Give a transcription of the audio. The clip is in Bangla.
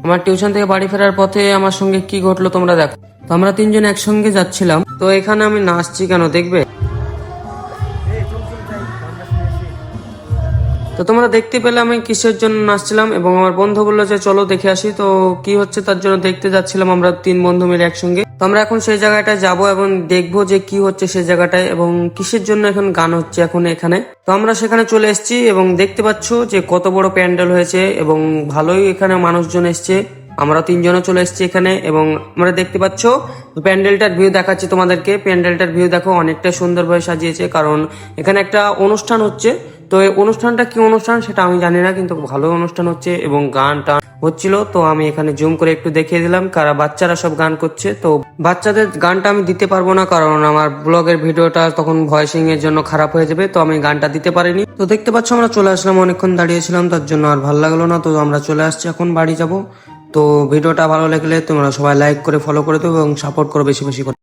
আমার টিউশন থেকে বাড়ি ফেরার পথে আমার সঙ্গে কি ঘটলো তোমরা দেখো। তো আমরা তিনজন একসঙ্গে যাচ্ছিলাম, তো এখানে আমি নাচছি কেন দেখবে। তো তোমরা দেখতে পেলে আমি কিসের জন্য নাচছিলাম, এবং আমার বন্ধু বললো যে চলো দেখে আসি। তো কি হচ্ছে তার জন্য দেখতে যাচ্ছিলাম আমরা তিন বন্ধু মিলে একসঙ্গে। তো আমরা এখন সেই জায়গাটায় যাব এবং দেখবো যে কি হচ্ছে সেই জায়গাটায় এবং কিসের জন্য এখন গান হচ্ছে এখন এখানে। তো আমরা সেখানে চলে এসেছি এবং দেখতে পাচ্ছ যে কত বড় প্যান্ডেল হয়েছে এবং ভালোই এখানে মানুষজন এসছে। আমরা তিনজনও চলে এসেছি এখানে এবং আমরা দেখতে পাচ্ছ প্যান্ডেলটার ভিউ দেখাচ্ছি তোমাদেরকে। প্যান্ডেলটার ভিউ দেখো, অনেকটা সুন্দরভাবে সাজিয়েছে, কারণ এখানে একটা অনুষ্ঠান হচ্ছে। তো এই অনুষ্ঠানটা কি অনুষ্ঠান সেটা আমি জানি না, কিন্তু ভালো অনুষ্ঠান হচ্ছে এবং গান টান হচ্ছিল। তো আমি এখানে জুম করে একটু দেখিয়ে দিলাম কারা বাচ্চারা সব গান করছে। তো বাচ্চাদের গানটা আমি দিতে পারবো না, কারণ আমার ব্লগের ভিডিওটা তখন ভয়েসিং এর জন্য খারাপ হয়ে যাবে, তো আমি গানটা দিতে পারিনি। তো দেখতে পাচ্ছ আমরা চলে আসলাম, অনেকক্ষণ দাঁড়িয়েছিলাম তার জন্য আর ভালো লাগলো না। তো আমরা চলে আসছি, এখন বাড়ি যাব। তো ভিডিওটা ভালো লাগলে তোমরা সবাই লাইক করে ফলো করে দেবো এবং সাপোর্ট করো বেশি বেশি করে।